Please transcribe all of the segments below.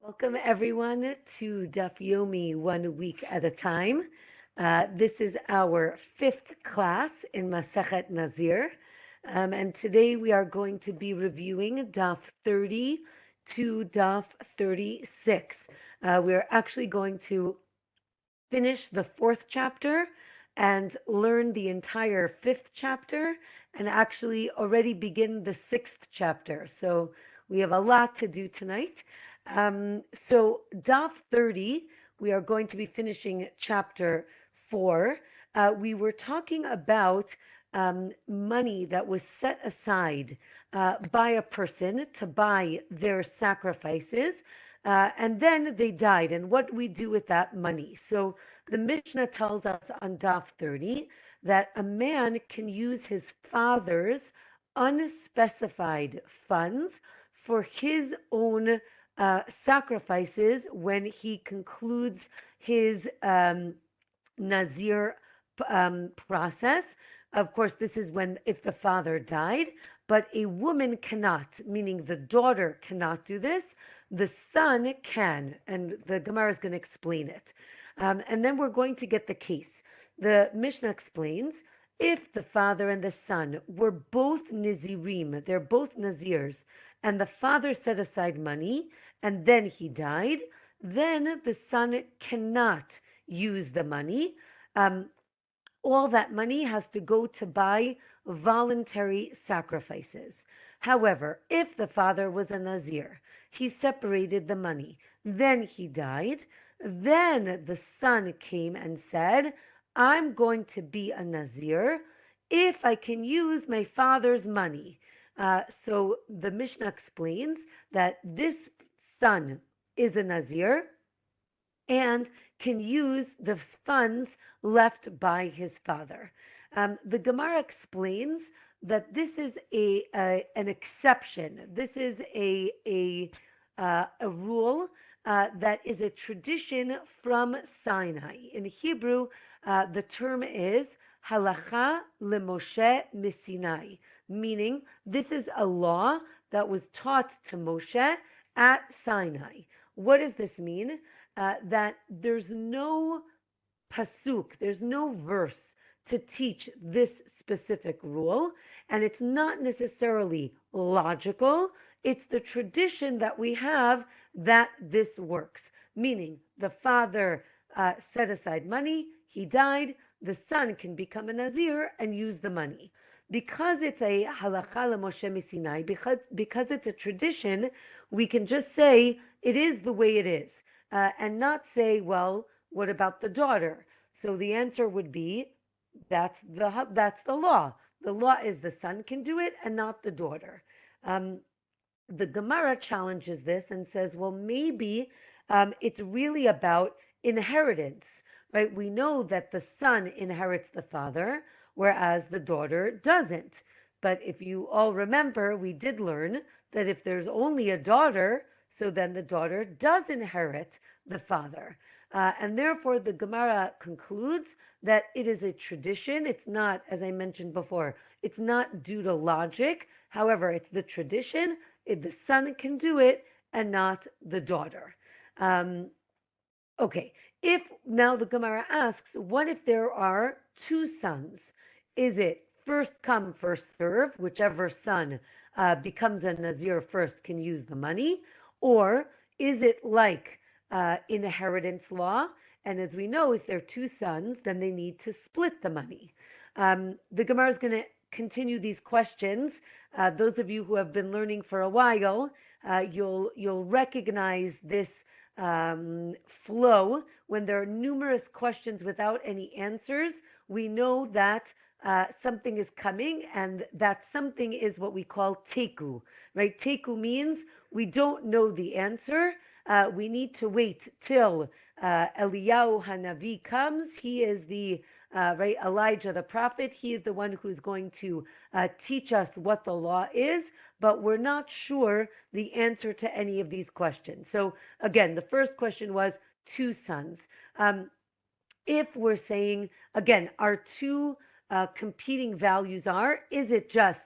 Welcome everyone to Daf Yomi 1 week at a time. This is our fifth class in Masechet Nazir, and today we are going to be reviewing Daf 30 to Daf 36. We are actually going to finish the fourth chapter and learn the entire fifth chapter, and actually already begin the sixth chapter. So we have a lot to do tonight. So Daf 30, we are going to be finishing chapter 4. We were talking about money that was set aside by a person to buy their sacrifices, and then they died, and what we do with that money. So the Mishnah tells us on Daf 30 that a man can use his father's unspecified funds for his own sacrifices when he concludes his Nazir process. Of course, this is when if the father died, but a woman cannot, meaning the daughter cannot do this. The son can, and the Gemara is going to explain it. And then we're going to get the case. The Mishnah explains, if the father and the son were both Nazirim, they're both Nazirs, and the father set aside money, and then he died, then the son cannot use the money. All that money has to go to buy voluntary sacrifices. However, if the father was a Nazir, he separated the money, then he died, then the son came and said, I'm going to be a Nazir if I can use my father's money. So the Mishnah explains that this son is a Nazir and can use the funds left by his father. The Gemara explains that this is an exception. This is a rule that is a tradition from Sinai. In Hebrew, the term is halacha lemoshe misinai, meaning this is a law that was taught to Moshe at Sinai. What does this mean? That there's no pasuk, there's no verse to teach this specific rule, and it's not necessarily logical. It's the tradition that we have that this works, meaning the father set aside money, he died, the son can become a Nazir and use the money. Because it's a halacha l'Moshe Misinai, because it's a tradition, we can just say it is the way it is, and not say, well, what about the daughter? So the answer would be, that's the law. The law is the son can do it and not the daughter. The Gemara challenges this and says, well, maybe it's really about inheritance, right? We know that the son inherits the father, whereas the daughter doesn't. But if you all remember, we did learn that if there's only a daughter, so then the daughter does inherit the father. And therefore, the Gemara concludes that it is a tradition. It's not, as I mentioned before, it's not due to logic. However, it's the tradition. The son can do it and not the daughter. Okay, if now the Gemara asks, what if there are two sons? Is it first come, first serve, whichever son becomes a Nazir first can use the money? Or is it like inheritance law? And as we know, if there are two sons, then they need to split the money. The Gemara is going to continue these questions. Those of you who have been learning for a while, you'll recognize this flow. When there are numerous questions without any answers, we know that something is coming, and that something is what we call teku, right? Teku means we don't know the answer. We need to wait till Eliyahu Hanavi comes. He is the right, Elijah the prophet. He is the one who's going to teach us what the law is, but we're not sure the answer to any of these questions. So again, the first question was two sons. If we're saying, again, our two competing values are, is it just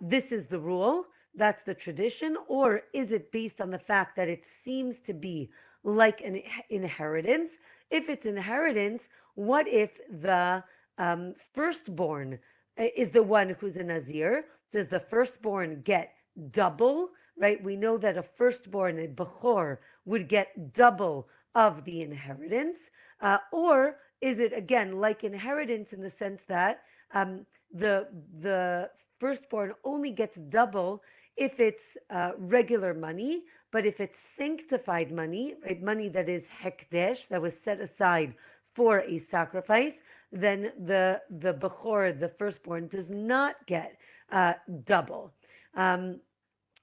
this is the rule, that's the tradition, or is it based on the fact that it seems to be like an inheritance? If it's inheritance, what if the firstborn is the one who's a Nazir? Does the firstborn get double? Right? We know that a firstborn, a Bechor, would get double of the inheritance. Or is it again like inheritance in the sense that the firstborn only gets double if it's regular money, but if it's sanctified money, right, money that is hekdesh, that was set aside for a sacrifice, then the bechor, the firstborn, does not get double.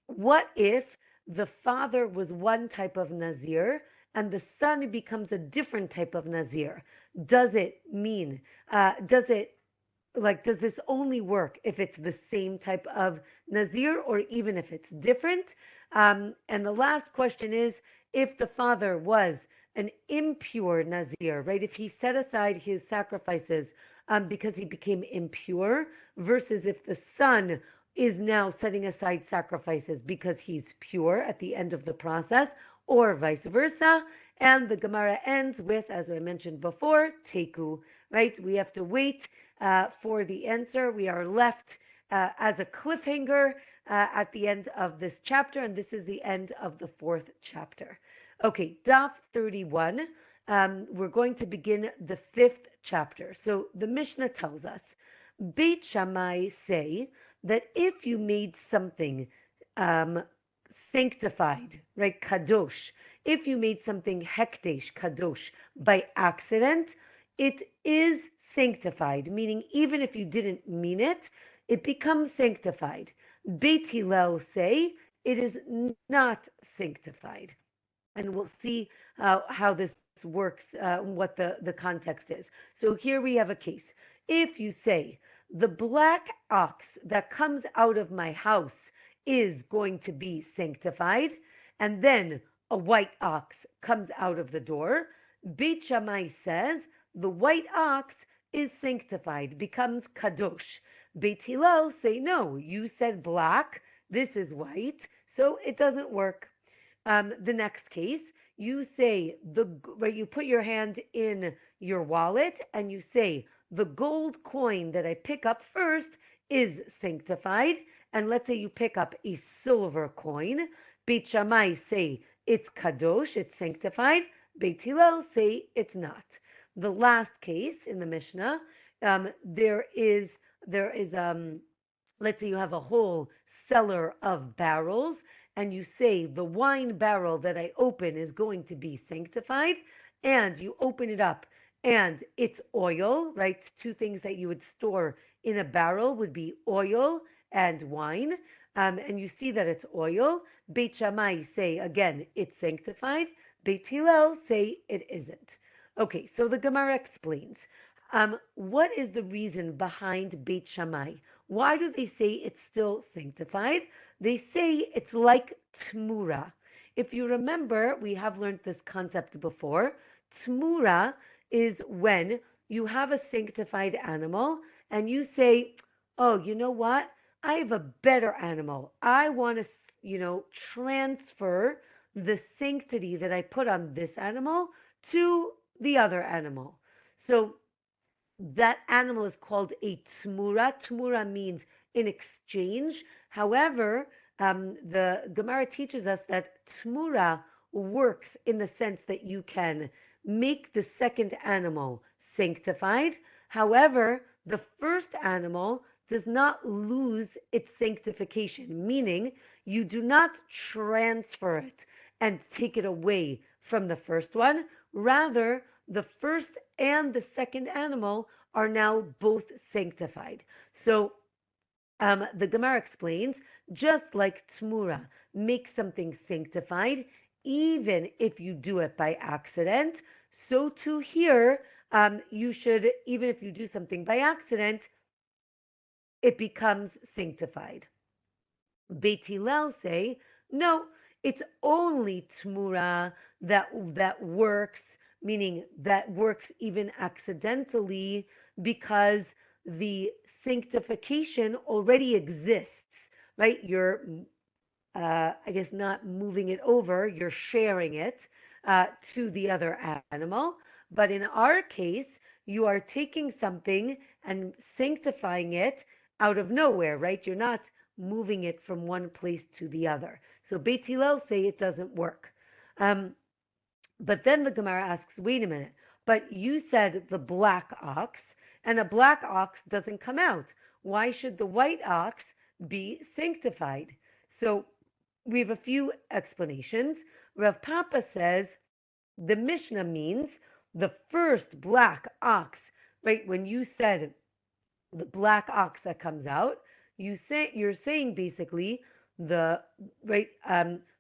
What if the father was one type of Nazir and the son becomes a different type of Nazir? Does it mean, does it does this only work if it's the same type of Nazir or even if it's different? And the last question is, if the father was an impure Nazir, right? If he set aside his sacrifices because he became impure, versus if the son is now setting aside sacrifices because he's pure at the end of the process, or vice versa. And the Gemara ends with, as I mentioned before, teku, right? We have to wait for the answer. We are left as a cliffhanger at the end of this chapter, and this is the end of the fourth chapter. Okay, Daf 31. We're going to begin the fifth chapter. So the Mishnah tells us, Beit Shammai say that if you made something sanctified, right, kadosh, if you made something hekdesh, kadosh, by accident, it is sanctified, meaning even if you didn't mean it, it becomes sanctified. Beit Hillel say it is not sanctified. And we'll see how this works, what the context is. So here we have a case. If you say, the black ox that comes out of my house is going to be sanctified, and then a white ox comes out of the door, Beit Shammai says the white ox is sanctified, becomes kadosh. Beit Hillel say, no, you said black, this is white, so it doesn't work. The next case, you say, you put your hand in your wallet and you say, the gold coin that I pick up first is sanctified, and let's say you pick up a silver coin. Beit Shammai say it's kadosh, it's sanctified. Beit Hillel say it's not. The last case in the Mishnah, there is let's say you have a whole cellar of barrels, and you say the wine barrel that I open is going to be sanctified, and you open it up and it's oil, right? Two things that you would store in a barrel would be oil and wine, and you see that it's oil. Beit Shammai say, again, it's sanctified. Beit Hillel say it isn't. Okay, so the Gemara explains. What is the reason behind Beit Shammai? Why do they say it's still sanctified? They say it's like Tamara. If you remember, we have learned this concept before. Tamara is when you have a sanctified animal and you say, oh, you know what? I have a better animal. I want to, transfer the sanctity that I put on this animal to the other animal. So that animal is called a Tamura. Tamura means in exchange. However, the Gemara teaches us that Tamura works in the sense that you can make the second animal sanctified. However, the first animal does not lose its sanctification, meaning you do not transfer it and take it away from the first one. Rather, the first and the second animal are now both sanctified. So the Gemara explains, just like Tamura makes something sanctified, even if you do it by accident, so too here, you should, even if you do something by accident, it becomes sanctified. Beit Hillel say, no, it's only Tamura that works, meaning that works even accidentally, because the sanctification already exists, right? You're I guess not moving it over, you're sharing it to the other animal. But in our case, you are taking something and sanctifying it out of nowhere, right? You're not moving it from one place to the other. So Beit Hillel say it doesn't work. Um, but then the Gemara asks, wait a minute, but you said the black ox, and a black ox doesn't come out. Why should the white ox be sanctified? So we have a few explanations. Rav Papa says the Mishnah means the first black ox, right? When you said the black ox that comes out, you're saying basically the right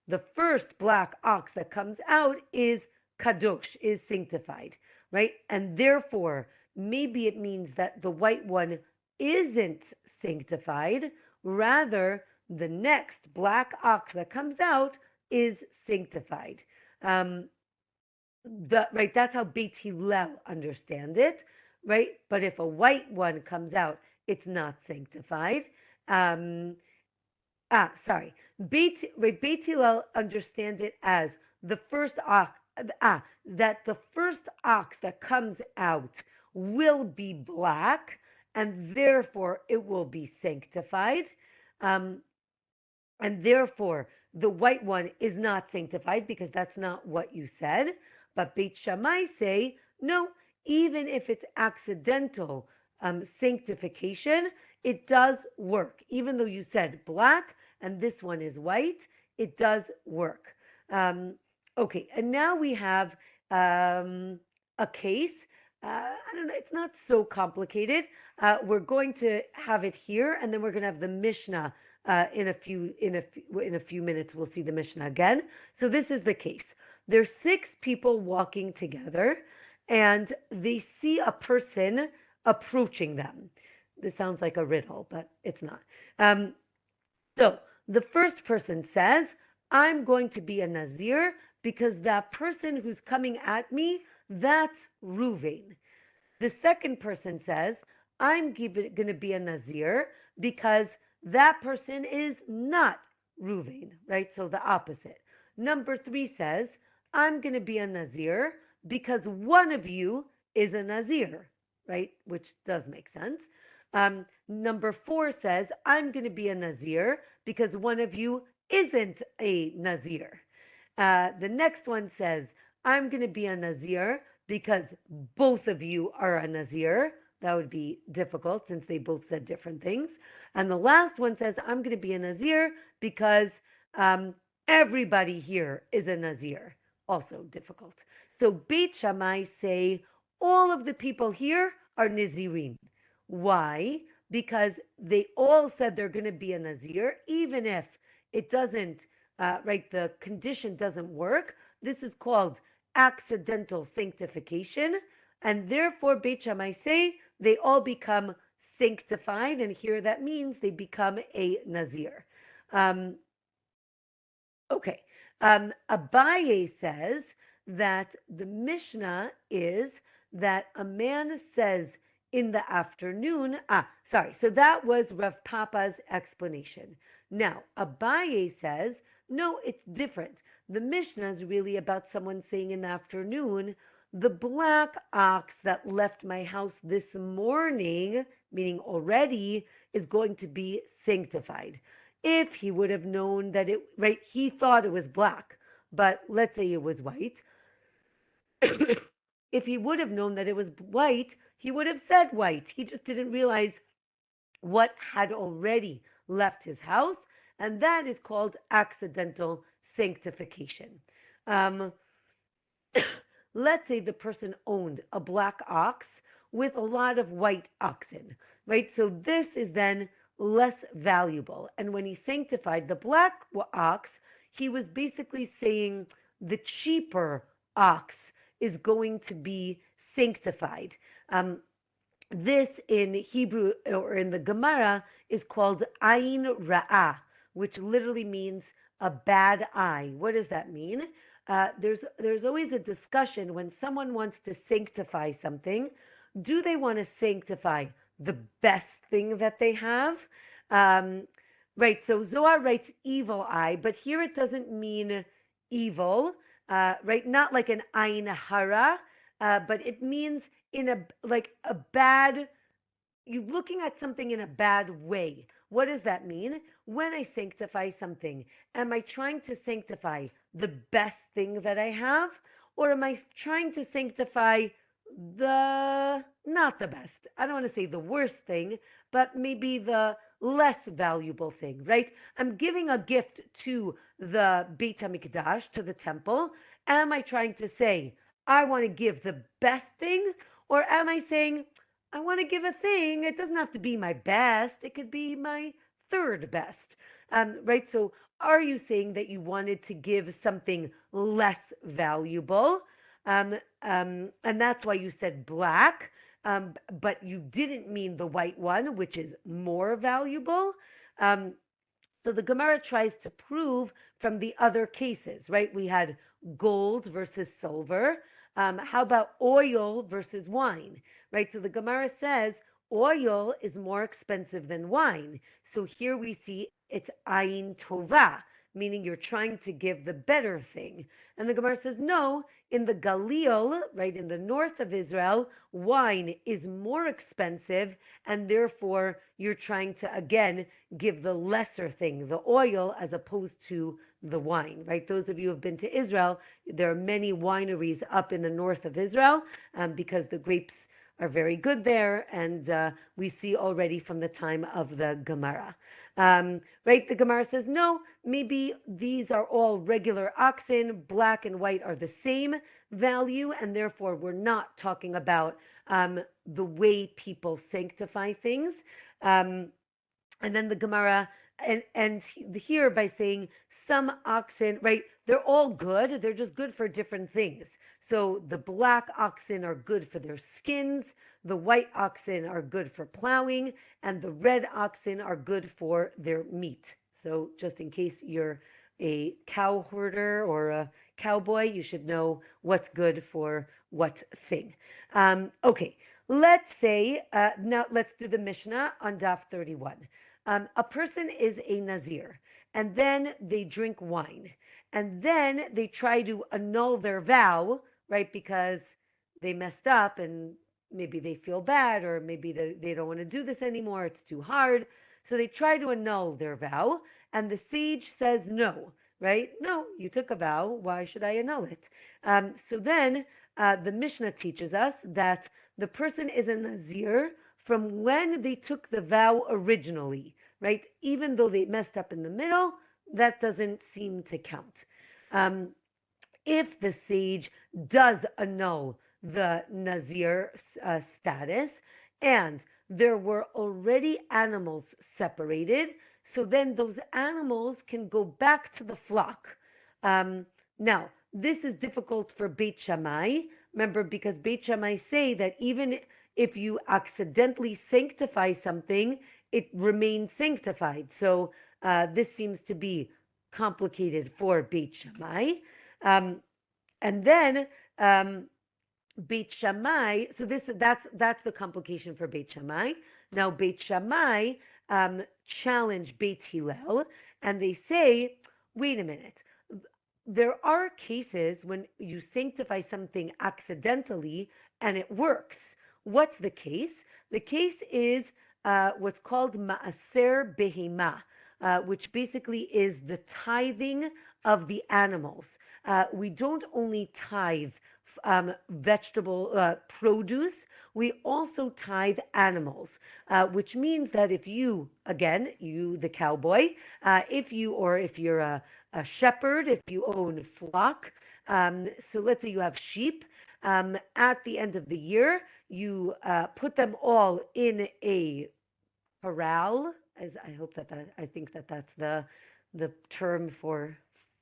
the first black ox that comes out is kadosh, is sanctified, right? And therefore, maybe it means that the white one isn't sanctified. Rather, the next black ox that comes out is sanctified. Um, right, that's how Beit Hillel understand it, right? But if a white one comes out, it's not sanctified. Um, sorry. Beit Hillel understands it as the first ox, that the first ox that comes out will be black, and therefore it will be sanctified. Um, and therefore the white one is not sanctified because that's not what you said. But Beit Shammai say, no, even if it's accidental sanctification, it does work. Even though you said black and this one is white, it does work. Okay, and now we have a case. I don't know, it's not so complicated. We're going to have it here, and then we're going to have the Mishnah in a few minutes. We'll see the Mishnah again. So this is the case. There's 6 people walking together, and they see a person approaching them. This sounds like a riddle, but it's not. So the first person says, I'm going to be a Nazir because that person who's coming at me, that's Ruvain. The second person says, I'm going to be a Nazir because that person is not Ruvain, right? So the opposite. Number 3 says, I'm going to be a Nazir because one of you is a Nazir, right? Which does make sense. Number 4 says, I'm going to be a Nazir because one of you isn't a Nazir. The next one says, I'm going to be a Nazir because both of you are a Nazir. That would be difficult since they both said different things. And the last one says, I'm going to be a Nazir because everybody here is a Nazir. Also difficult. So Beit Shammai say, all of the people here are Nazirim. Why? Because they all said they're going to be a Nazir, even if it doesn't, right, the condition doesn't work. This is called accidental sanctification, and therefore Beit Shammai say they all become sanctified, and here that means they become a Nazir. Okay, Abaye says that the Mishnah is that a man says in the afternoon, so that was Rav Papa's explanation. Now, Abaye says, no, it's different. The Mishnah is really about someone saying in the afternoon, the black ox that left my house this morning, meaning already, is going to be sanctified. If he would have known that he thought it was black, but let's say it was white. If he would have known that it was white, he would have said white. He just didn't realize what had already left his house, and that is called accidental sanctification. Let's say the person owned a black ox with a lot of white oxen, right? So this is then less valuable. And when he sanctified the black ox, he was basically saying the cheaper ox is going to be sanctified. This in Hebrew or in the Gemara is called ayin ra'ah, which literally means a bad eye. What does that mean? There's always a discussion when someone wants to sanctify something. Do they want to sanctify the best thing that they have? Right. So Zohar writes evil eye, but here it doesn't mean evil, right? Not like an ayin hara, but it means in a like a bad. You looking at something in a bad way. What does that mean? When I sanctify something, am I trying to sanctify the best thing that I have, or am I trying to sanctify the not the best? I don't want to say the worst thing, but maybe the less valuable thing, right? I'm giving a gift to the Beit HaMikdash, to the temple. Am I trying to say I want to give the best thing, or am I saying I want to give a thing? It doesn't have to be my best. It could be my third best. Right? So, are you saying that you wanted to give something less valuable? Um, and that's why you said black, but you didn't mean the white one, which is more valuable. Um, so the Gemara tries to prove from the other cases, right? We had gold versus silver. How about oil versus wine, right? So the Gemara says oil is more expensive than wine. So here we see it's ayin tova, meaning you're trying to give the better thing. And the Gemara says no, in the Galil, right, in the north of Israel, wine is more expensive, and therefore you're trying to, again, give the lesser thing, the oil, as opposed to the wine, right? Those of you who have been to Israel, there are many wineries up in the north of Israel because the grapes are very good there, and we see already from the time of the Gemara. Right? The Gemara says, no, maybe these are all regular oxen, black and white are the same value, and therefore we're not talking about the way people sanctify things. And then the Gemara and here by saying some oxen, right? They're all good. They're just good for different things. So the black oxen are good for their skins, the white oxen are good for plowing, and the red oxen are good for their meat. So just in case you're a cow herder or a cowboy, you should know what's good for what thing. Okay, let's say, now let's do the Mishnah on Daf 31. A person is a Nazir, and then they drink wine, and then they try to annul their vow, right? Because they messed up and maybe they feel bad, or maybe they don't want to do this anymore, it's too hard. So they try to annul their vow, and the sage says no, right? No, you took a vow, why should I annul it? So then the Mishnah teaches us that the person is a Nazir from when they took the vow originally, right? Even though they messed up in the middle, that doesn't seem to count. Um, if the sage does annul the Nazir status and there were already animals separated, so then those animals can go back to the flock. Now, this is difficult for Beit Shammai, remember, because Beit Shammai say that even if you accidentally sanctify something, it remains sanctified. So this seems to be complicated for Beit Shammai. And then Beit Shammai, so that's the complication for Beit Shammai. Now Beit Shammai challenge Beit Hillel, and they say, wait a minute. There are cases when you sanctify something accidentally and it works. What's the case? The case is what's called Ma'aser Behema, which basically is the tithing of the animals. We don't only tithe vegetable produce, we also tithe animals, which means that if you, again, you the cowboy, if you're a shepherd, if you own flock, so let's say you have sheep, at the end of the year, you put them all in a corral. As I hope I think that's the term for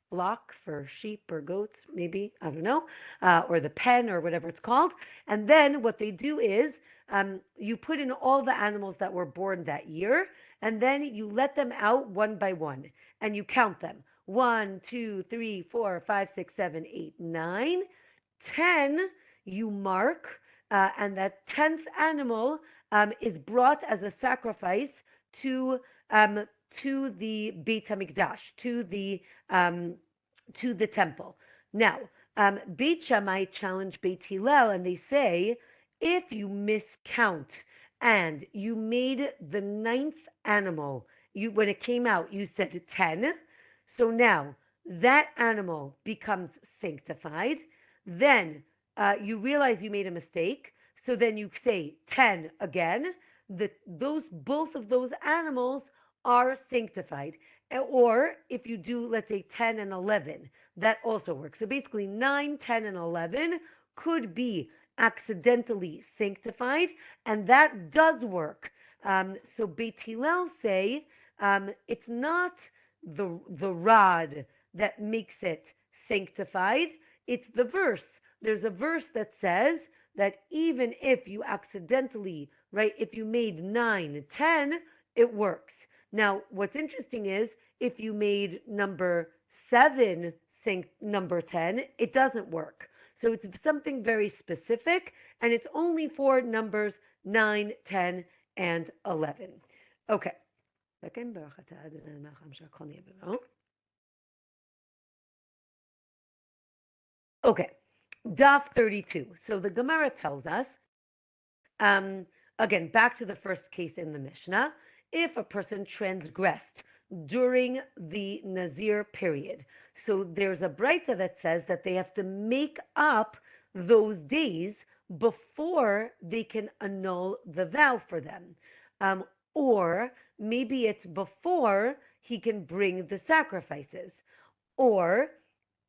flock for sheep or goats, maybe, I don't know, or the pen or whatever it's called. And then what they do is you put in all the animals that were born that year, and then you let them out one by one, and you count them. 1, 2, 3, 4, 5, 6, 7, 8, 9, 10, you mark, and that 10th animal is brought as a sacrifice to to the Beit HaMikdash, to the temple. Now, Beit Shammai challenged Beit Hillel, and they say, if you miscount and you made the ninth animal, when it came out, you said 10. So now that animal becomes sanctified. Then you realize you made a mistake. So then you say 10 again. Both of those animals are sanctified. Or if you do, let's say, 10 and 11, that also works. So basically 9, 10, and 11 could be accidentally sanctified, and that does work. So Beit Hillel say it's not the rod that makes it sanctified, it's the verse. There's a verse that says that even if you accidentally, right, if you made 9, 10, it works. Now, what's interesting is if you made number 7 number 10, it doesn't work. So it's something very specific, and it's only for numbers 9, 10, and 11. Okay. Okay. Daf 32. So the Gemara tells us, again, back to the first case in the Mishnah, if a person transgressed during the Nazir period. So there's a Braita that says that they have to make up those days before they can annul the vow for them. Or maybe it's before he can bring the sacrifices. Or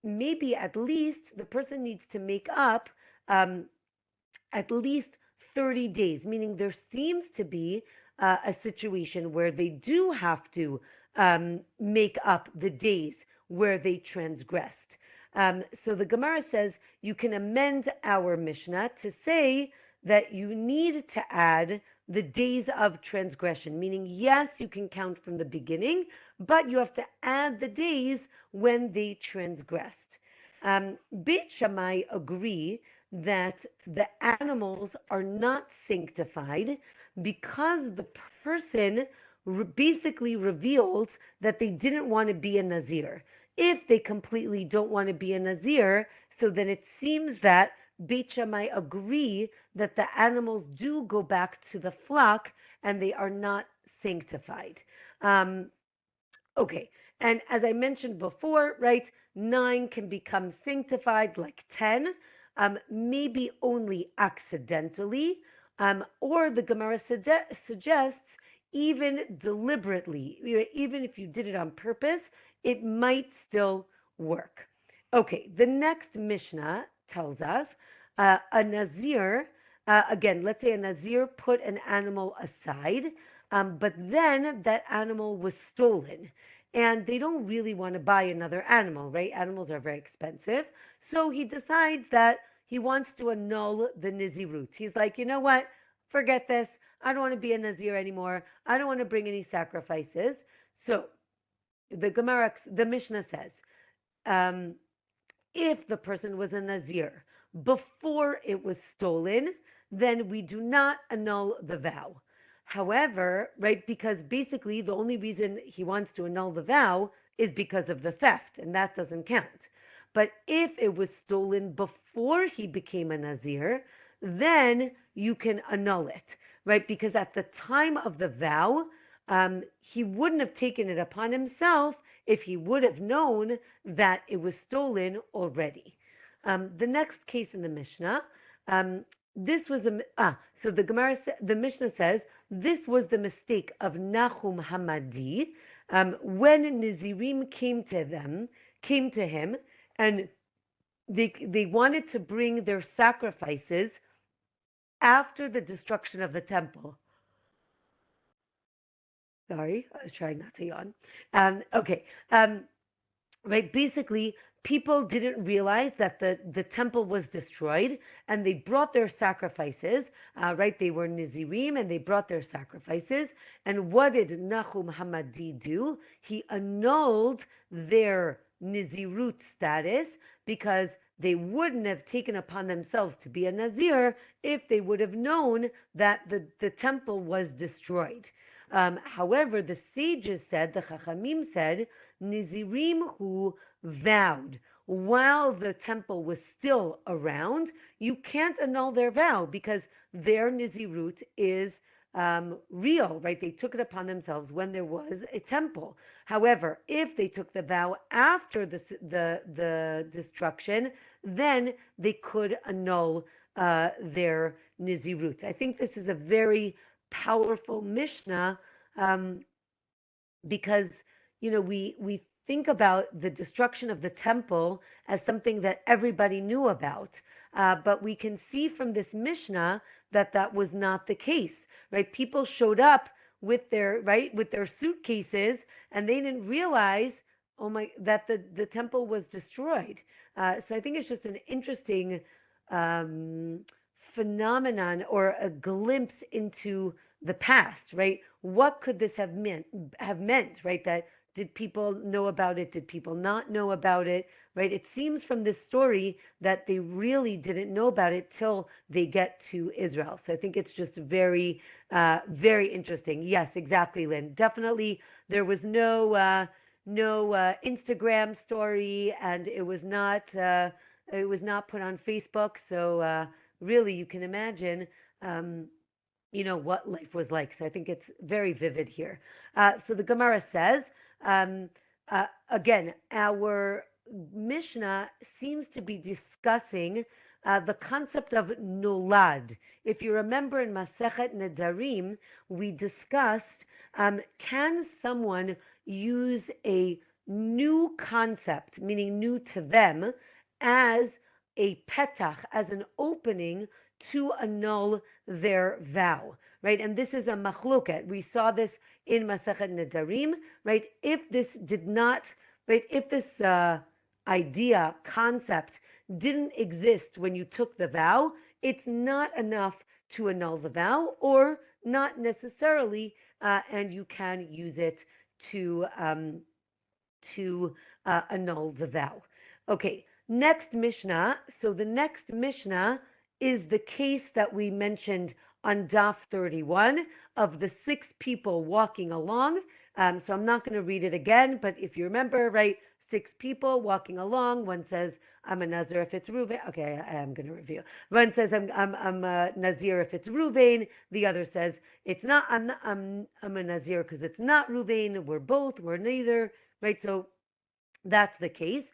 maybe at least the person needs to make up at least 30 days, meaning there seems to be a situation where they do have to make up the days where they transgressed. So the Gemara says you can amend our Mishnah to say that you need to add the days of transgression, meaning yes, you can count from the beginning, but you have to add the days when they transgressed. Beit Shammai agree that the animals are not sanctified because the person basically reveals that they didn't want to be a Nazir. If they completely don't want to be a Nazir, so then it seems that Beit Shammai agree that the animals do go back to the flock and they are not sanctified. Okay, and as I mentioned before, right, 9 can become sanctified like 10, maybe only accidentally, or the Gemara suggests even deliberately, even if you did it on purpose, it might still work. Okay, the next Mishnah tells us a Nazir, again, let's say a Nazir put an animal aside, but then that animal was stolen. And they don't really want to buy another animal, right? Animals are very expensive. So he decides that he wants to annul the Nazirut. He's like, you know what? Forget this. I don't want to be a Nazir anymore. I don't want to bring any sacrifices. So the Mishnah says, if the person was a Nazir before it was stolen, then we do not annul the vow. However, right, because basically the only reason he wants to annul the vow is because of the theft, and that doesn't count. But if it was stolen before he became a Nazir, then you can annul it, right? Because at the time of the vow, he wouldn't have taken it upon himself if he would have known that it was stolen already. The next case in the Mishnah, this was so the Mishnah says this was the mistake of Nahum Hamadi when Nazirim came to him, and they wanted to bring their sacrifices after the destruction of the temple. Sorry, I was trying not to yawn. Okay, right. Basically, people didn't realize that the temple was destroyed, and they brought their sacrifices, right? They were Nazirim, and they brought their sacrifices. And what did Nahum Hamadi do? He annulled their Nazirut status because they wouldn't have taken upon themselves to be a Nazir if they would have known that the temple was destroyed. However, the sages said, the Chachamim said, Nizirim who vowed while the temple was still around, you can't annul their vow because their Nizirut is real, right? They took it upon themselves when there was a temple. However, if they took the vow after the destruction, then they could annul their Nizirut. I think this is a very powerful Mishnah because we think about the destruction of the temple as something that everybody knew about, but we can see from this Mishnah that that was not the case, right? People showed up with their suitcases, and they didn't realize that the temple was destroyed. So I think it's just an interesting phenomenon or a glimpse into the past, right? What could this have meant, right? That did people know about it? Did people not know about it? Right? It seems from this story that they really didn't know about it till they get to Israel. So I think it's just very, very interesting. Yes, exactly, Lynn. Definitely, there was no Instagram story, and it was not put on Facebook. So really, you can imagine. What life was like. So I think it's very vivid here. So the Gemara says, again, our Mishnah seems to be discussing the concept of nolad. If you remember in Masechet Nedarim, we discussed, can someone use a new concept, meaning new to them, as a petach, as an opening to annul their vow, right? And this is a machloket. We saw this in Masechet Nedarim, right? If this did not, right? If this idea, concept didn't exist when you took the vow, it's not enough to annul the vow, or not necessarily, and you can use it to annul the vow. Okay, next Mishnah. So the next Mishnah is the case that we mentioned on Daf 31 of the 6 people walking along. So I'm not going to read it again, but if you remember, right, 6 people walking along. One says, I'm a Nazir if it's Ruvain. Okay, I am going to review. One says, I'm a Nazir if it's Ruvain. The other says, it's not. I'm a Nazir because it's not Ruvain. We're both. We're neither. Right. So that's the case.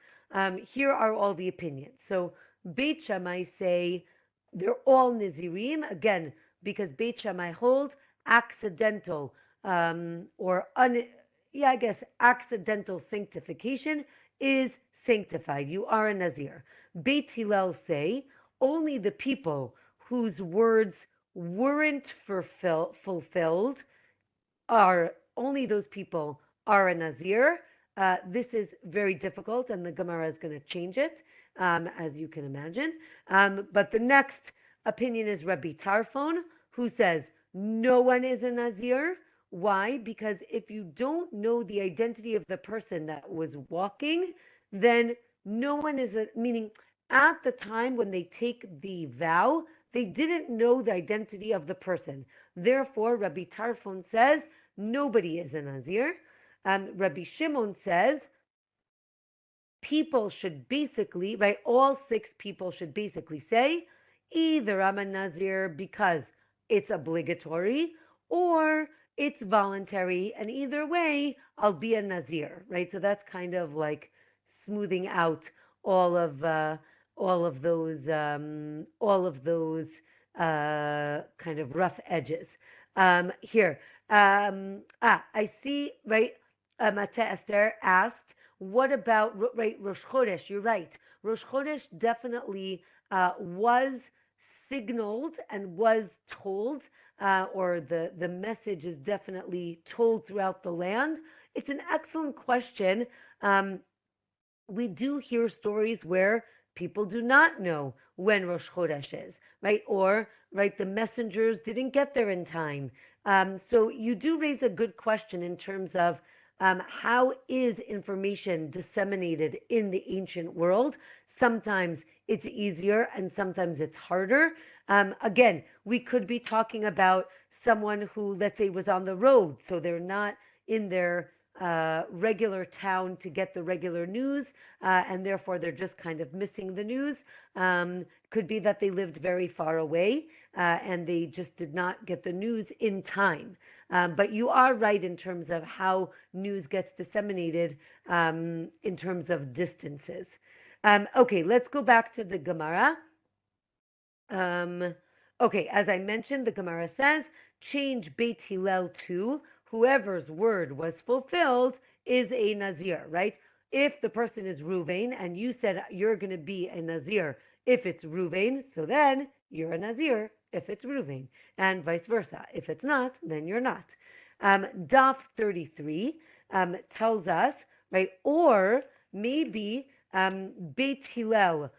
Here are all the opinions. So Beit Shammai say they're all Nazirim, again, because Beit Shammai holds accidental accidental sanctification is sanctified. You are a Nazir. Beit Hillel say only the people whose words weren't fulfilled are, only those people are a Nazir. This is very difficult, and the Gemara is going to change it, as you can imagine. But the next opinion is Rabbi Tarfon, who says no one is a Nazir. Why? Because if you don't know the identity of the person that was walking, then no one is meaning at the time when they take the vow, they didn't know the identity of the person. Therefore, Rabbi Tarfon says nobody is a Nazir. Rabbi Shimon says people should basically, right, all 6 people should basically say, either I'm a Nazir because it's obligatory, or it's voluntary, and either way, I'll be a Nazir, right? So that's kind of like smoothing out all of those kind of rough edges. Here, I see, right? Mate Esther asked, what about, right, Rosh Chodesh? You're right. Rosh Chodesh definitely was signaled and was told, or the message is definitely told throughout the land. It's an excellent question. We do hear stories where people do not know when Rosh Chodesh is, right? Or, right, the messengers didn't get there in time. So you do raise a good question in terms of how is information disseminated in the ancient world? Sometimes it's easier and sometimes it's harder. Again, we could be talking about someone who, let's say, was on the road, so they're not in their regular town to get the regular news, and therefore they're just kind of missing the news. Could be that they lived very far away and they just did not get the news in time. But you are right in terms of how news gets disseminated in terms of distances. Okay, let's go back to the Gemara. Okay, as I mentioned, the Gemara says, change Beit Hillel to whoever's word was fulfilled is a Nazir, right? If the person is Ruvain and you said you're going to be a Nazir if it's Ruvain, so then you're a Nazir if it's Ruvain, and vice versa. If it's not, then you're not. Daf 33 tells us, right, or maybe Beit Hillel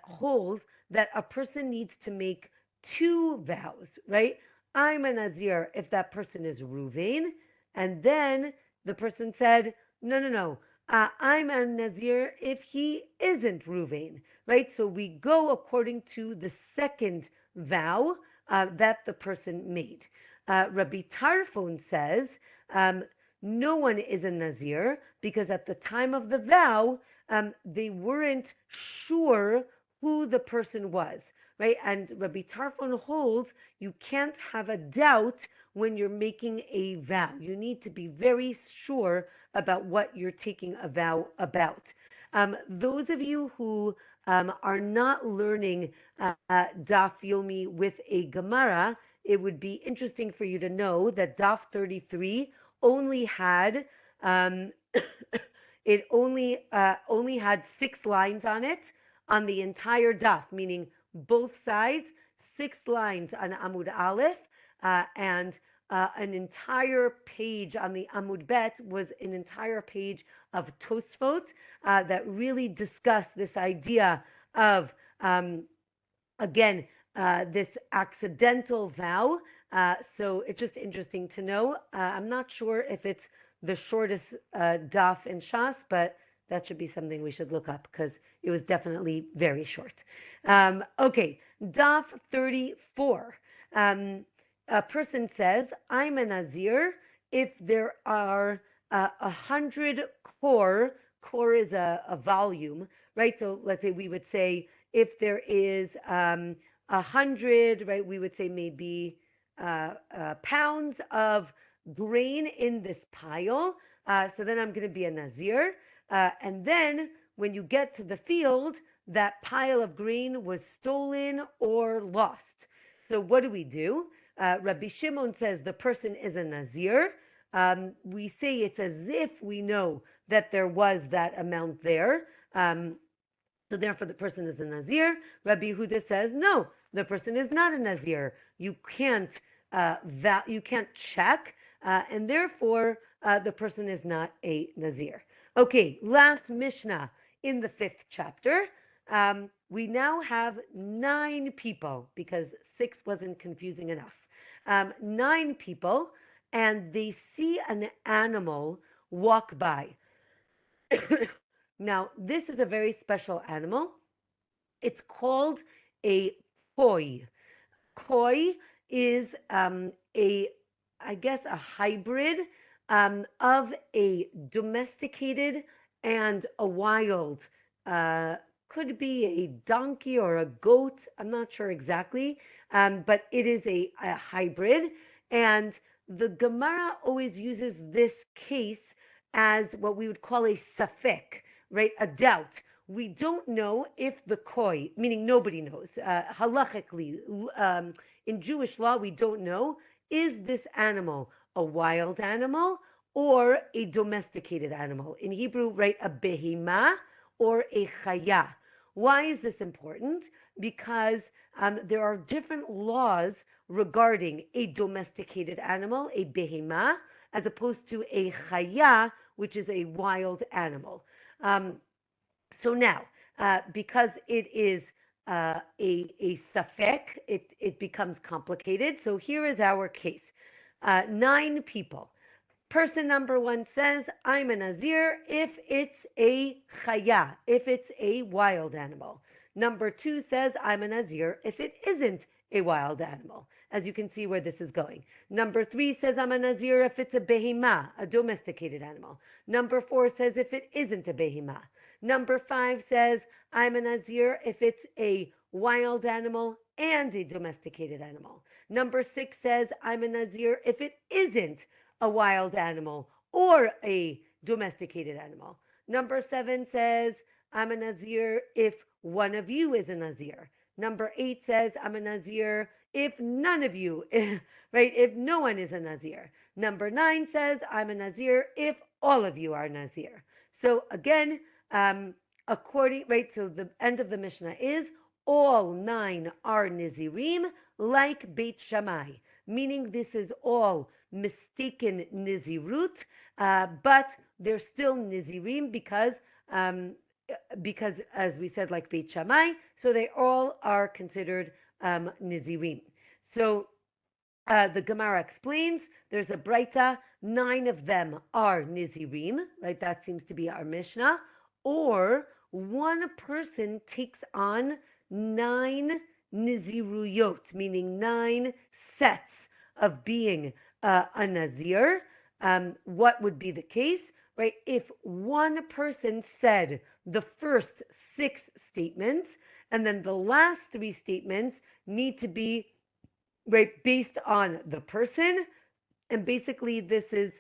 holds that a person needs to make two vows, right? I'm a Nazir if that person is Ruvain, and then the person said, no, I'm a Nazir if he isn't Ruvain, right? So we go according to the second vow that the person made. Rabbi Tarfon says, no one is a Nazir because at the time of the vow, they weren't sure who the person was, right? And Rabbi Tarfon holds you can't have a doubt when you're making a vow. You need to be very sure about what you're taking a vow about. Those of you who are not learning Daf Yomi with a Gemara, it would be interesting for you to know that Daf 33 only had it only had 6 lines on it on the entire daf, meaning both sides, 6 lines on Amud Aleph, and an entire page on the Amud Bet was an entire page of Tosfot that really discussed this idea of, again, this accidental vow. So it's just interesting to know. I'm not sure if it's the shortest daf in Shas, but that should be something we should look up because it was definitely very short. Okay, daf 34. A person says, I'm a Nazir if there are 100 core. Core is a volume, right? So let's say we would say if there is 100, right, we would say maybe pounds of grain in this pile. So then I'm going to be a Nazir. And then when you get to the field, that pile of grain was stolen or lost. So what do? Rabbi Shimon says the person is a Nazir. We say it's as if we know that there was that amount there. So therefore the person is a Nazir. Rabbi Yehuda says, no, the person is not a Nazir. You can't check, and therefore the person is not a Nazir. Okay, last Mishnah in the 5th chapter. We now have 9 people because 6 wasn't confusing enough. 9 people, and they see an animal walk by. Now, this is a very special animal. It's called a koi. Koi is a hybrid of a domesticated and a wild. Could be a donkey or a goat. I'm not sure exactly, but it is a hybrid. And the Gemara always uses this case as what we would call a safek, right? A doubt. We don't know if the koi, meaning nobody knows, halachically, in Jewish law, we don't know, is this animal a wild animal or a domesticated animal? In Hebrew, right, a behima or a chaya. Why is this important? Because there are different laws regarding a domesticated animal, a behima, as opposed to a chaya, which is a wild animal. So now, because it is a safek, it becomes complicated. So here is our case. 9 people. Person number 1 says, I'm a Nazir if it's a chaya, if it's a wild animal. Number 2 says, I'm a Nazir if it isn't a wild animal. As you can see where this is going. Number 3 says I'm a Nazir if it's a behemah, a domesticated animal. Number 4 says if it isn't a behemah. Number 5 says I'm a Nazir if it's a wild animal and a domesticated animal. Number 6 says I'm a Nazir if it isn't a wild animal or a domesticated animal. Number 7 says I'm a Nazir if one of you is a Nazir. Number 8 says I'm a Nazir if none of you, right, if no one is a Nazir. Number 9 says I'm a Nazir if all of you are Nazir. So again, right, so the end of the Mishnah is all 9 are Nizirim like Beit Shammai, meaning this is all mistaken Nizirut, but they're still Nizirim because as we said, like Beit Shammai, so they all are considered Nizirim. So the Gemara explains there's a Braita, 9 of them are Nizirim, right? That seems to be our Mishnah. Or one person takes on 9 Niziruyot, meaning 9 sets of being a Nazir. What would be the case, right? If one person said the first 6 statements, and then the last 3 statements need to be right based on the person, and basically this is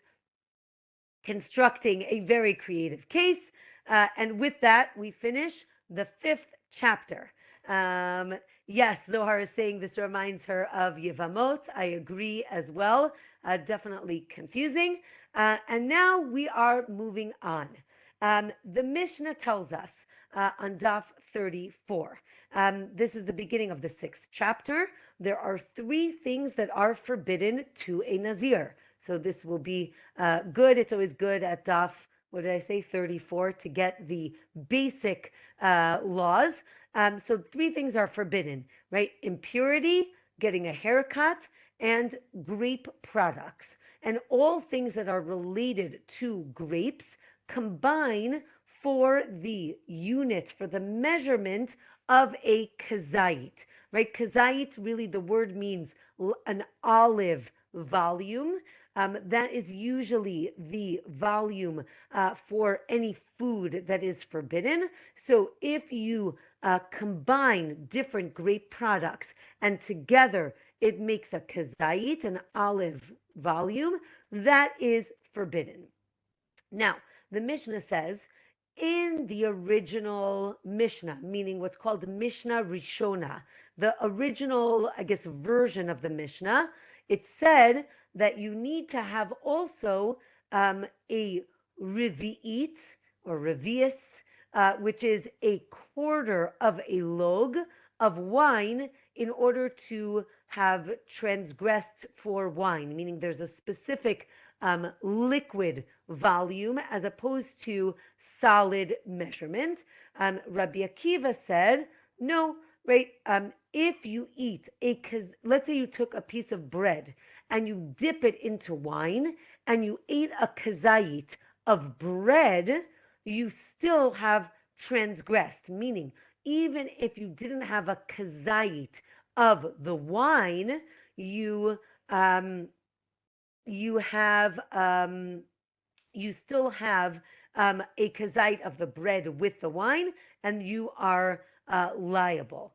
constructing a very creative case. And with that, we finish the 5th chapter. Yes, Zohar is saying this reminds her of Yevamot. I agree as well. Definitely confusing. And now we are moving on. The Mishnah tells us on Daf 34. This is the beginning of the 6th chapter. There are 3 things that are forbidden to a Nazir. So this will be good. It's always good at Daf, what did I say, 34, to get the basic laws. So 3 things are forbidden, right? Impurity, getting a haircut, and grape products. And all things that are related to grapes combine for the unit, for the measurement of a kazait, right? Kazait, really the word means an olive volume. That is usually the volume for any food that is forbidden. So if you combine different grape products and together it makes a kazait, an olive volume, that is forbidden. Now, the Mishnah says, in the original Mishnah, meaning what's called Mishnah Rishona, the original, I guess, version of the Mishnah, it said that you need to have also a revi'it or revius, which is a quarter of a log of wine in order to have transgressed for wine, meaning there's a specific liquid volume as opposed to solid measurement. Rabbi Akiva said, no, right, if you eat let's say you took a piece of bread and you dip it into wine and you ate a kazait of bread, you still have transgressed, meaning even if you didn't have a kazait of the wine, you still have a kazait of the bread with the wine, and you are liable.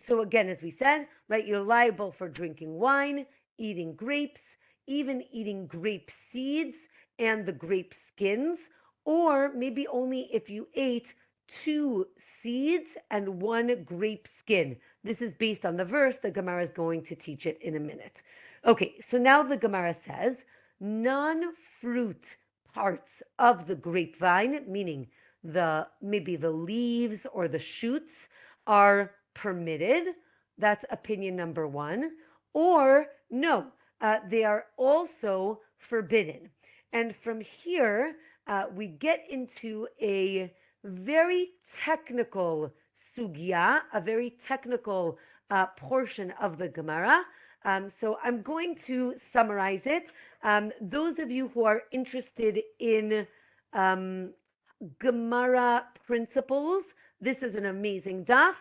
So again, as we said, right, you're liable for drinking wine, eating grapes, even eating grape seeds and the grape skins, or maybe only if you ate 2 seeds and 1 grape skin. This is based on the verse. The Gemara is going to teach it in a minute. Okay, so now the Gemara says, non-fruit parts of the grapevine, meaning maybe the leaves or the shoots, are permitted. That's opinion number 1. Or no, they are also forbidden. And from here, we get into a very technical sugya, a very technical portion of the Gemara. So I'm going to summarize it. Those of you who are interested in Gemara principles, this is an amazing daf.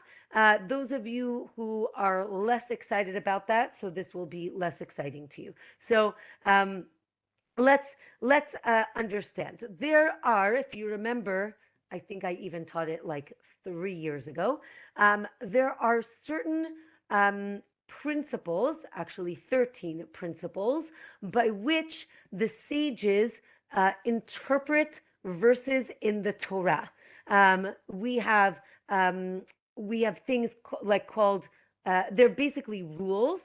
Those of you who are less excited about that, so this will be less exciting to you. So let's understand. There are, if you remember, I think I even taught it like 3 years ago. There are certain principles, actually 13 principles, by which the sages interpret verses in the Torah. We have things called they're basically rules.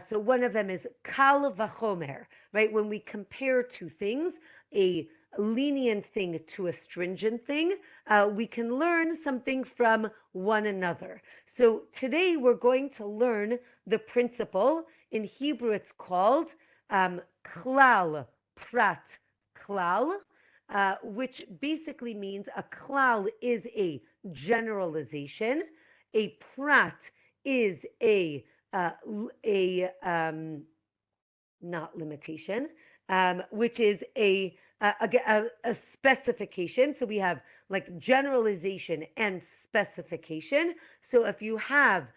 So one of them is kal vachomer, right? When we compare two things, a lenient thing to a stringent thing, we can learn something from one another. So today we're going to learn the principle. In Hebrew, it's called klal prat klal, which basically means a klal is a generalization, a prat is a not limitation, which is a specification. So we have like generalization and specification. So if you have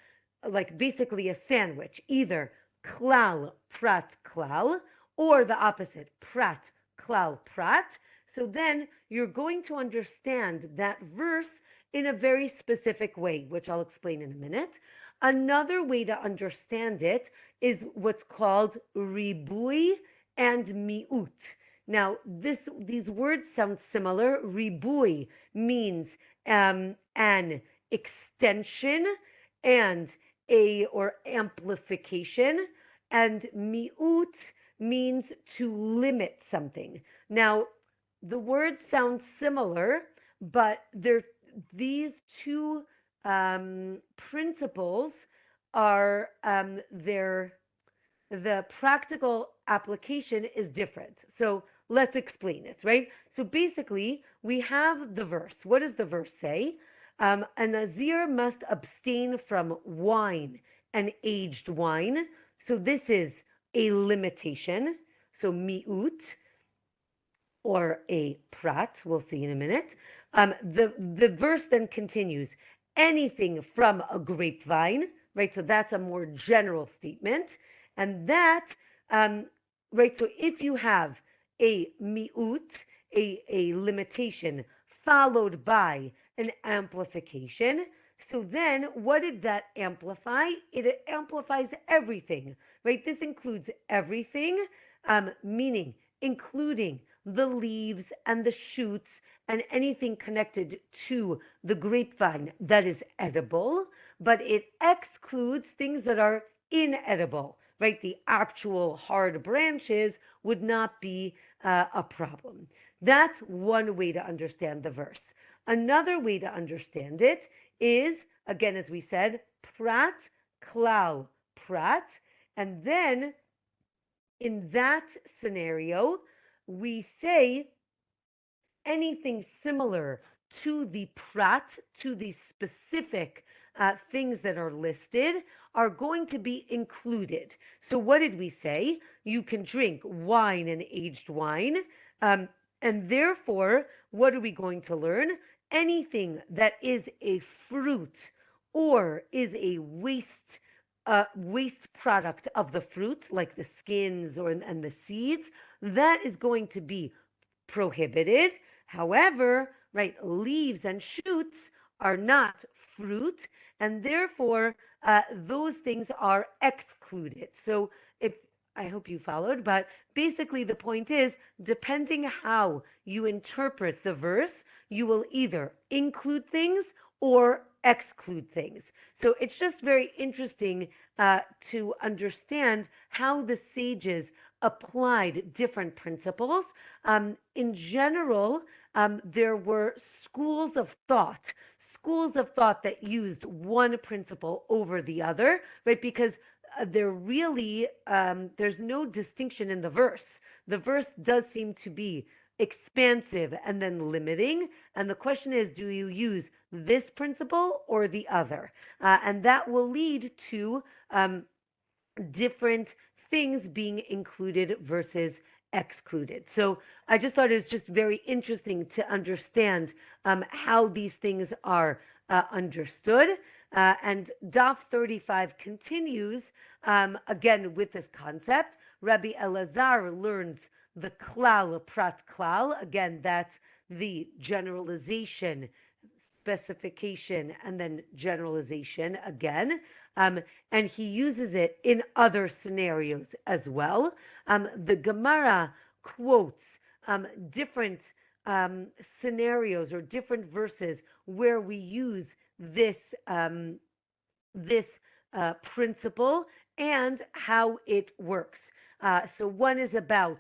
like basically a sandwich, either klal prat klal or the opposite, prat klal prat, so then you're going to understand that verse in a very specific way, which I'll explain in a minute. Another way to understand it is what's called ribui and miut. Now, these words sound similar. Ribui means an extension and or amplification, and miut means to limit something. Now, the words sound similar, but these two principles are the practical application is different. So let's explain it, right? So basically, we have the verse. What does the verse say? A Nazir must abstain from wine and aged wine. So this is a limitation. So mi'ut, or a prat, we'll see in a minute. The verse then continues, anything from a grapevine, right? So that's a more general statement. And that, right, so if you have a mi'ut, a limitation, followed by an amplification, so then what did that amplify? It amplifies everything, right? This includes everything, meaning including the leaves and the shoots and anything connected to the grapevine that is edible, but it excludes things that are inedible, right? The actual hard branches would not be a problem. That's one way to understand the verse. Another way to understand it is, again, as we said, prat, klal, prat, and then in that scenario, we say anything similar to the prat, to the specific things that are listed, are going to be included. So what did we say? You can drink wine and aged wine. And therefore, what are we going to learn? Anything that is a fruit or is a waste product of the fruit, like the skins and the seeds, that is going to be prohibited. However, right, leaves and shoots are not fruit, and therefore those things are excluded. So if I hope you followed, but basically the point is, depending how you interpret the verse, you will either include things or exclude things. So it's just very interesting to understand how the sages applied different principles. In general, there were schools of thought that used one principle over the other, right? Because there's no distinction in the verse. The verse does seem to be expansive and then limiting. And the question is, do you use this principle or the other? And that will lead to different things being included versus excluded. So I just thought it was just very interesting to understand how these things are understood. And Daf 35 continues again with this concept. Rabbi Elazar learns the klal prat klal. Again, that's the generalization, specification, and then generalization again. And he uses it in other scenarios as well. The Gemara quotes different scenarios or different verses where we use this this principle and how it works. So one is about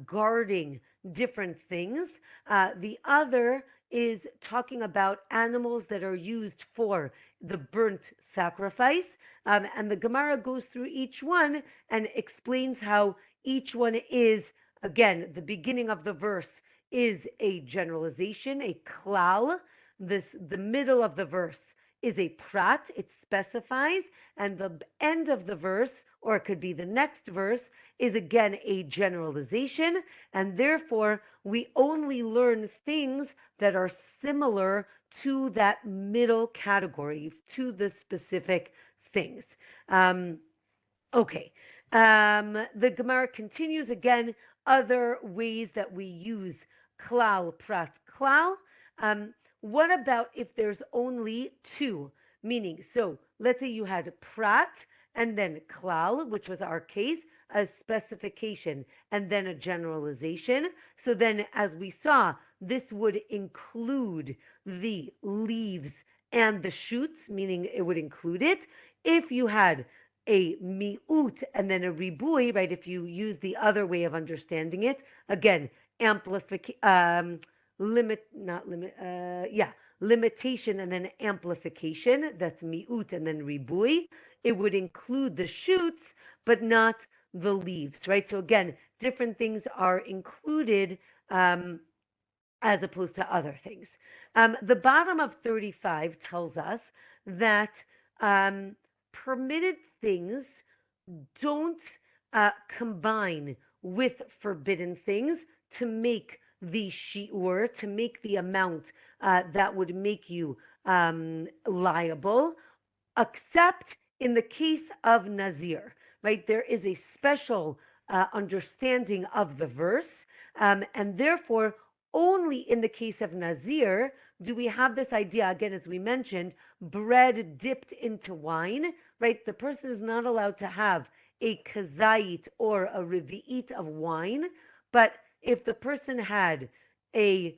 guarding different things. The other is talking about animals that are used for the burnt sacrifice. And the Gemara goes through each one and explains how each one is, again, the beginning of the verse is a generalization, a klal. The middle of the verse is a prat, it specifies, and the end of the verse, or it could be the next verse, is again a generalization, and therefore we only learn things that are similar to that middle category, to the specific things. Okay. The Gemara continues again, other ways that we use klal, prat, klal. What about if there's only two? Meaning, so let's say you had prat and then klal, which was our case, a specification and then a generalization. So then, as we saw, this would include the leaves and the shoots, meaning it would include it. If you had a mi'ut and then a ribui, right, if you use the other way of understanding it, again, limitation and then amplification, that's mi'ut and then ribui, it would include the shoots, but not the leaves, right? So again, different things are included as opposed to other things. The bottom of 35 tells us that permitted things don't combine with forbidden things to make the shi'ur, to make the amount that would make you liable, except in the case of Nazir, right? There is a special understanding of the verse, and therefore only in the case of Nazir do we have this idea, again, as we mentioned, bread dipped into wine, right? The person is not allowed to have a kazait or a revi'it of wine, but if the person had a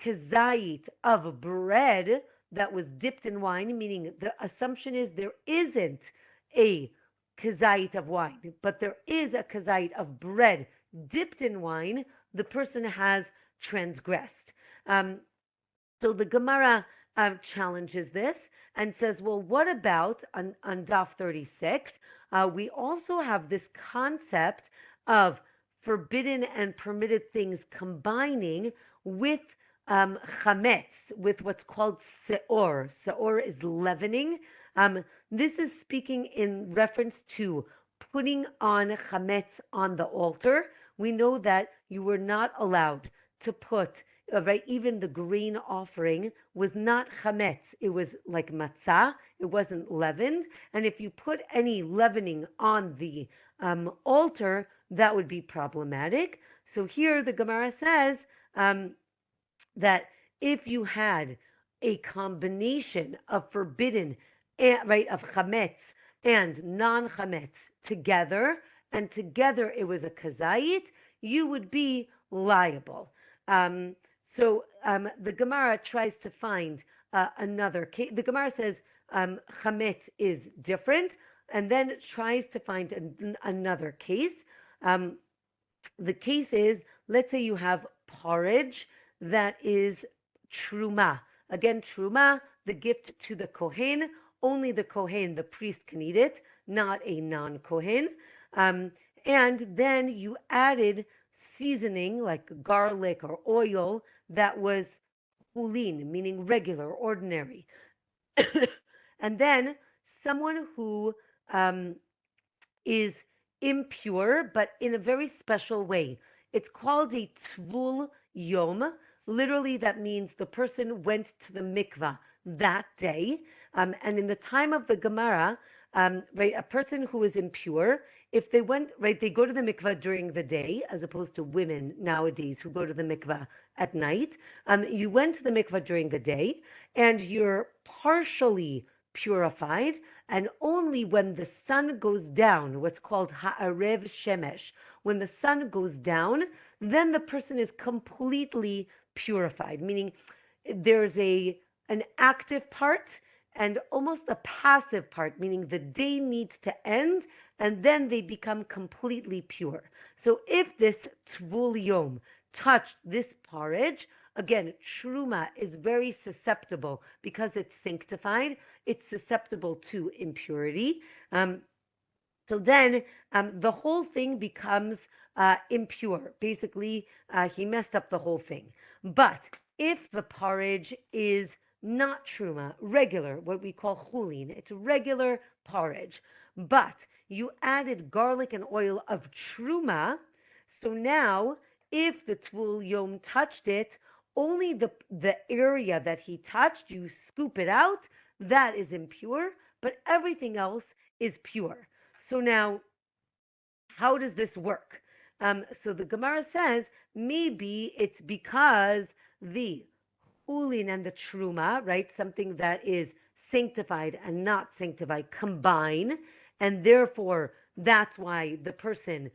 kazait of bread that was dipped in wine, meaning the assumption is there isn't a kazait of wine, but there is a kazait of bread dipped in wine, the person has transgressed. So the Gemara challenges this and says, well, what about on Daf 36? We also have this concept of forbidden and permitted things combining with chametz, with what's called seor. Seor is leavening. This is speaking in reference to putting on chametz on the altar. We know that you were not allowed to put, right, even the grain offering was not chametz. It was like matzah. It wasn't leavened. And if you put any leavening on the altar, that would be problematic. So here the Gemara says that if you had a combination of forbidden, right, of chametz and non-chametz together, and together it was a kazait, you would be liable. So the Gemara tries to find another case. The Gemara says chametz is different, and then it tries to find another case. The case is, let's say you have porridge that is truma. Again, truma, the gift to the kohen. Only the kohen, the priest, can eat it, not a non-kohen. And then you added seasoning like garlic or oil that was chulin, meaning regular, ordinary. And then someone who is impure, but in a very special way. It's called a tvul yom. Literally, that means the person went to the mikvah that day. And in the time of the Gemara, right, a person who is impure, if they went, right, they go to the mikvah during the day, as opposed to women nowadays who go to the mikvah at night. You went to the mikvah during the day, and you're partially purified, and only when the sun goes down, what's called ha'arev shemesh, when the sun goes down, then the person is completely purified, meaning there's an active part and almost a passive part, meaning the day needs to end and then they become completely pure. So if this tvul yom touched this porridge, again, truma is very susceptible because it's sanctified. It's susceptible to impurity. So then the whole thing becomes impure. Basically, he messed up the whole thing. But if the porridge is not truma, regular, what we call chulin, it's regular porridge, but you added garlic and oil of truma, so now if the tvul yom touched it, only the area that he touched, you scoop it out, that is impure, but everything else is pure. So now, how does this work? So the Gemara says maybe it's because the chulin and the truma, right, something that is sanctified and not sanctified, combine, and therefore that's why the person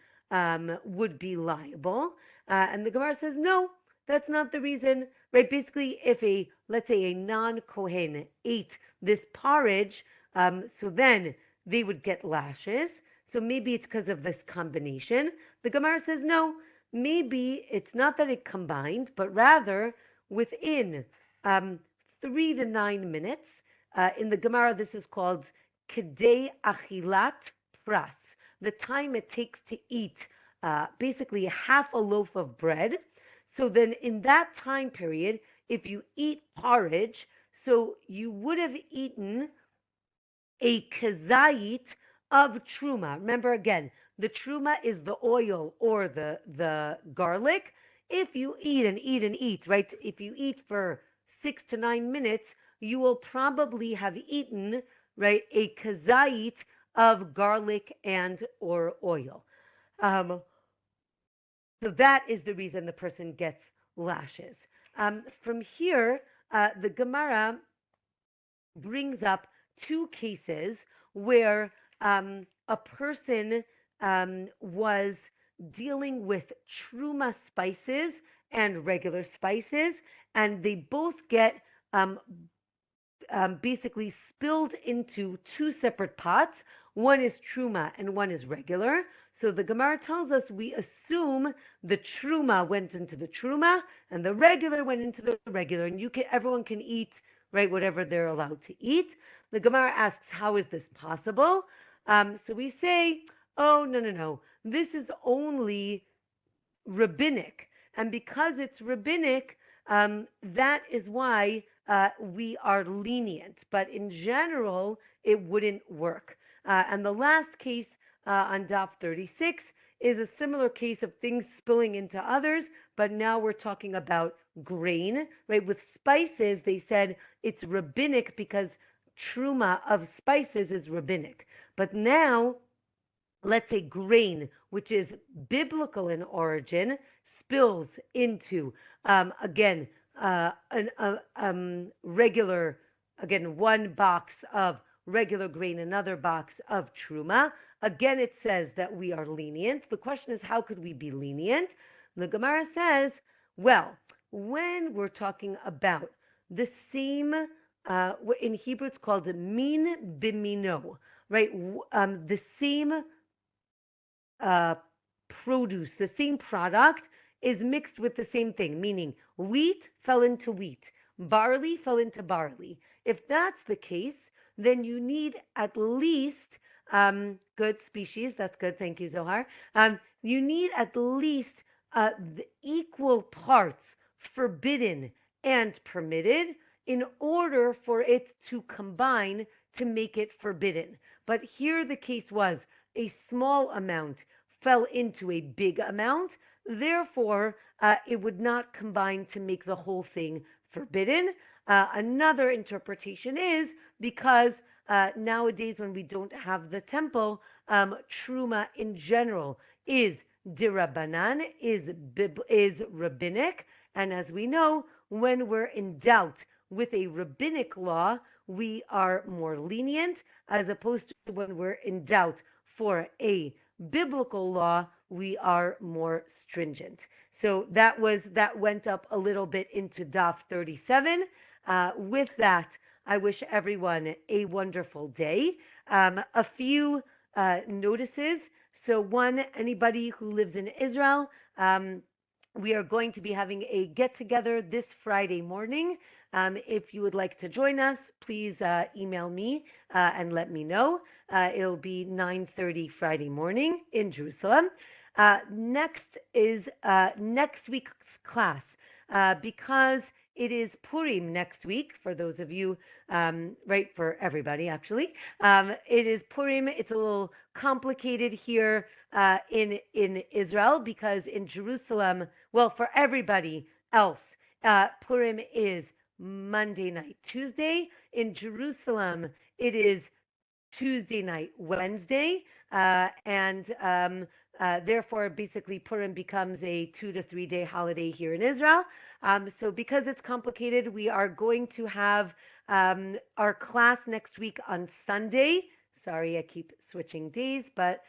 would be liable. And the Gemara says no, that's not the reason, right? Basically, if let's say a non-Kohen ate this porridge, so then they would get lashes. So maybe it's because of this combination. The Gemara says no, maybe it's not that it combined, but rather within 3 to 9 minutes. In the Gemara, this is called kedei achilat pras, the time it takes to eat basically half a loaf of bread. So then in that time period, if you eat porridge, so you would have eaten a kazait of truma. Remember again, the truma is the oil or the garlic. If you eat and eat and eat, right? If you eat for 6 to 9 minutes, you will probably have eaten, right, a kazait of garlic and or oil. So that is the reason the person gets lashes. From here, the Gemara brings up 2 cases where a person was dealing with truma spices and regular spices, and they both get basically spilled into 2 separate pots. One is truma and one is regular. So the Gemara tells us we assume the truma went into the truma and the regular went into the regular, and everyone can eat, right, whatever they're allowed to eat. The Gemara asks, how is this possible? So we say, oh, no. This is only rabbinic. And because it's rabbinic, that is why we are lenient. But in general, it wouldn't work. And the last case on Daf 36 is a similar case of things spilling into others, but now we're talking about grain, right? With spices, they said it's rabbinic because truma of spices is rabbinic. But now, let's say grain, which is biblical in origin, spills into, again, regular, again, one box of regular grain, another box of truma. Again, it says that we are lenient. The question is, how could we be lenient? The Gemara says, well, when we're talking about the same, in Hebrew it's called min bimino, right? The same produce, the same product is mixed with the same thing, meaning wheat fell into wheat, barley fell into barley. If that's the case, then you need at least good species. That's good. Thank you, Zohar. You need at least the equal parts forbidden and permitted in order for it to combine to make it forbidden. But here the case was a small amount fell into a big amount. Therefore, it would not combine to make the whole thing forbidden. Another interpretation is because nowadays when we don't have the temple, truma in general is dirabanan, is rabbinic, and as we know, when we're in doubt with a rabbinic law, we are more lenient, as opposed to when we're in doubt for a biblical law, we are more stringent. So that went up a little bit into Daf 37. With that, I wish everyone a wonderful day. A few notices. So one, anybody who lives in Israel, we are going to be having a get together this Friday morning. If you would like to join us, please email me and let me know. It'll be 9:30 Friday morning in Jerusalem. Next is next week's class because it is Purim next week. For those of you, right, for everybody actually, it is Purim. It's a little complicated here in Israel because in Jerusalem, well, for everybody else, Purim is Monday night, Tuesday. In Jerusalem, it is Tuesday night, Wednesday, and therefore, basically, Purim becomes a 2 to 3 day holiday here in Israel. So, because it's complicated, we are going to have our class next week on Sunday. Sorry, I keep switching days, but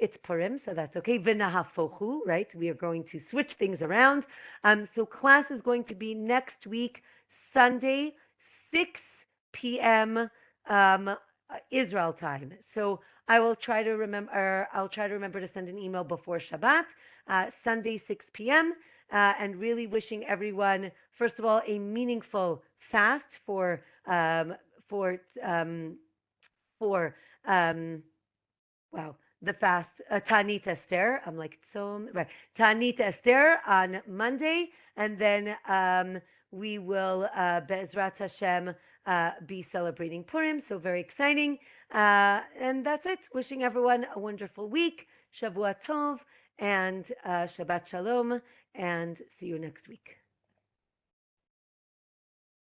it's Purim, so that's okay. V'nahafochu, right? We are going to switch things around. So, class is going to be next week, Sunday, 6 p.m. Israel time. So I will try to remember. I'll try to remember to send an email before Shabbat, Sunday 6 p.m. And really wishing everyone, first of all, a meaningful fast for wow, the fast, Tanit Esther. I'm like, so, right. Tanit Esther on Monday. And then we will, Be'ezrat Hashem, be celebrating Purim. So very exciting. And that's it. Wishing everyone a wonderful week. Shavua Tov and Shabbat Shalom. And see you next week.